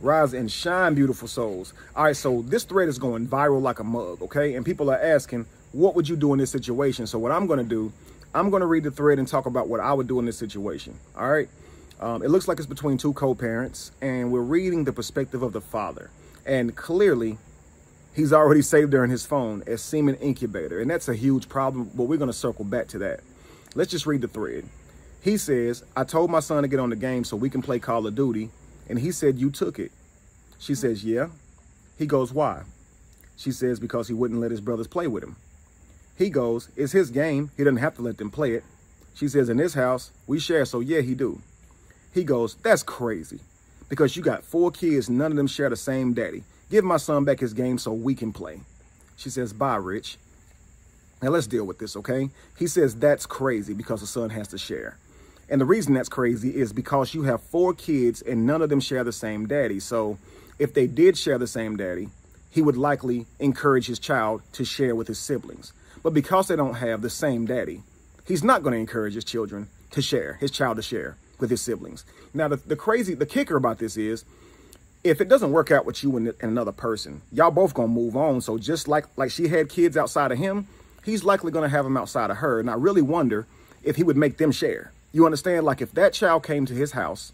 Rise and shine, beautiful souls. All right, so this thread is going viral like a mug, okay? And people are asking, what would you do in this situation? So what I'm going to do, I'm going to read the thread and talk about what I would do in this situation, all right? It looks like it's between two co-parents, and we're reading the perspective of the father. And clearly, he's already saved her in his phone as semen incubator, and that's a huge problem, but we're going to circle back to that. Let's just read the thread. He says, I told my son to get on the game so we can play Call of Duty, and he said, you took it. She says, yeah. He goes, why? She says, because he wouldn't let his brothers play with him. He goes, it's his game. He doesn't have to let them play it. She says, in this house, we share, so yeah, he do. He goes, that's crazy, because you got 4 kids, none of them share the same daddy. Give my son back his game so we can play. She says, bye, Rich. Now let's deal with this, okay? He says, that's crazy because the son has to share. And the reason that's crazy is because you have 4 kids and none of them share the same daddy. So if they did share the same daddy, he would likely encourage his child to share with his siblings. But because they don't have the same daddy, he's not going to encourage his child to share with his siblings. Now, the kicker about this is, if it doesn't work out with you and another person, y'all both going to move on. So just like she had kids outside of him, he's likely going to have them outside of her. And I really wonder if he would make them share. You understand? Like if that child came to his house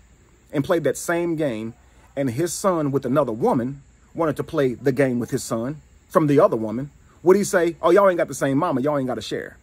and played that same game, and his son with another woman wanted to play the game with his son from the other woman, would he say, oh, y'all ain't got the same mama, y'all ain't got to share?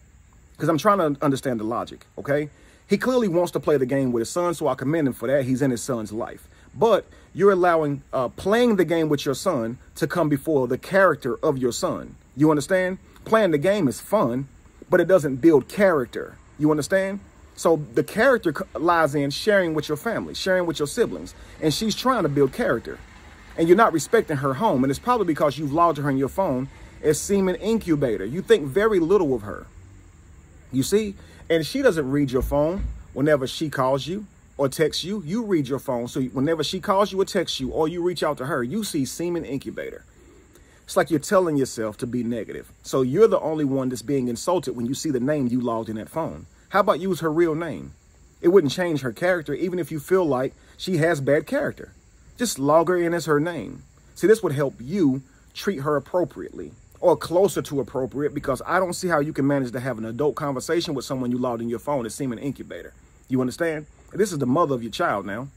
Because I'm trying to understand the logic, okay? He clearly wants to play the game with his son, so I commend him for that. He's in his son's life. But you're allowing playing the game with your son to come before the character of your son. You understand? Playing the game is fun, but it doesn't build character. You understand? So the character lies in sharing with your family, sharing with your siblings. And she's trying to build character. And you're not respecting her home. And it's probably because you've logged her in your phone as semen incubator. You think very little of her. You see? And she doesn't read your phone whenever she calls you or texts you. You read your phone. So whenever she calls you or texts you or you reach out to her, you see semen incubator. It's like you're telling yourself to be negative. So you're the only one that's being insulted when you see the name you logged in that phone. How about use her real name? It wouldn't change her character, even if you feel like she has bad character. Just log her in as her name. See, this would help you treat her appropriately or closer to appropriate, because I don't see how you can manage to have an adult conversation with someone you logged in your phone as semen incubator. You understand? This is the mother of your child now.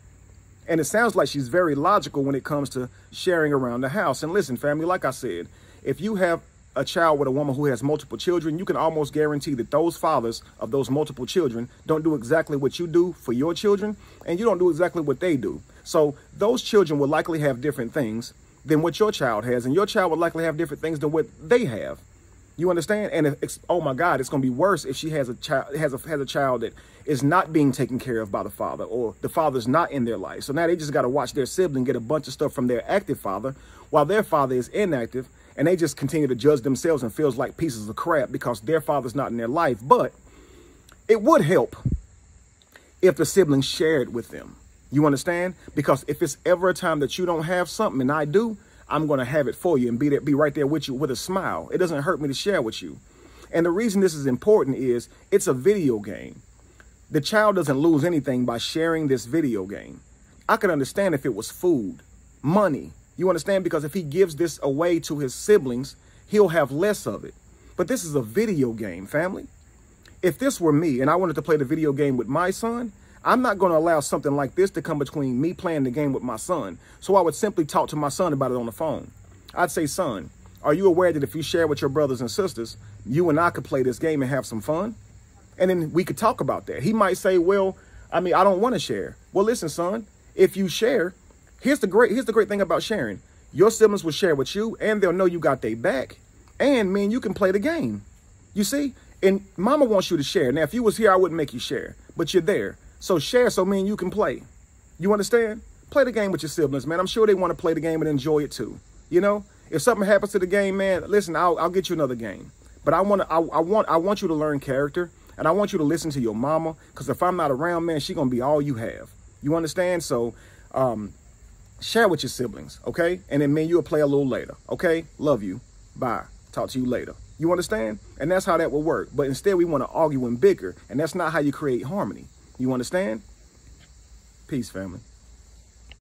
And it sounds like she's very logical when it comes to sharing around the house. And listen, family, like I said, if you have a child with a woman who has multiple children, you can almost guarantee that those fathers of those multiple children don't do exactly what you do for your children, and you don't do exactly what they do. So those children will likely have different things than what your child has, and your child would likely have different things than what they have. You understand? And oh my God, it's going to be worse if she has a child has a child that is not being taken care of by the father, or the father's not in their life. So now they just got to watch their sibling get a bunch of stuff from their active father while their father is inactive. And they just continue to judge themselves and feels like pieces of crap because their father's not in their life. But it would help if the siblings shared with them. You understand? Because if it's ever a time that you don't have something and I do, I'm going to have it for you and be right there with you with a smile. It doesn't hurt me to share with you. And the reason this is important is it's a video game. The child doesn't lose anything by sharing this video game. I could understand if it was food, money. You understand? Because if he gives this away to his siblings, he'll have less of it. But this is a video game, family. If this were me and I wanted to play the video game with my son, I'm not going to allow something like this to come between me playing the game with my son. So I would simply talk to my son about it on the phone. I'd say, son, are you aware that if you share with your brothers and sisters, you and I could play this game and have some fun? And then we could talk about that. He might say, well, I don't want to share. Well, listen, son, if you share, here's the great thing about sharing. Your siblings will share with you, and they'll know you got their back. And, man, you can play the game. You see? And mama wants you to share. Now, if you was here, I wouldn't make you share. But you're there. So share so me and you can play. You understand? Play the game with your siblings, man. I'm sure they want to play the game and enjoy it, too. You know? If something happens to the game, man, listen, I'll get you another game. But I want you to learn character, and I want you to listen to your mama, because if I'm not around, man, she's going to be all you have. You understand? So, share with your siblings, okay? And then me and you'll play a little later, okay? Love you. Bye. Talk to you later. You understand? And that's how that will work. But instead, we want to argue and bicker, and that's not how you create harmony. You understand? Peace, family.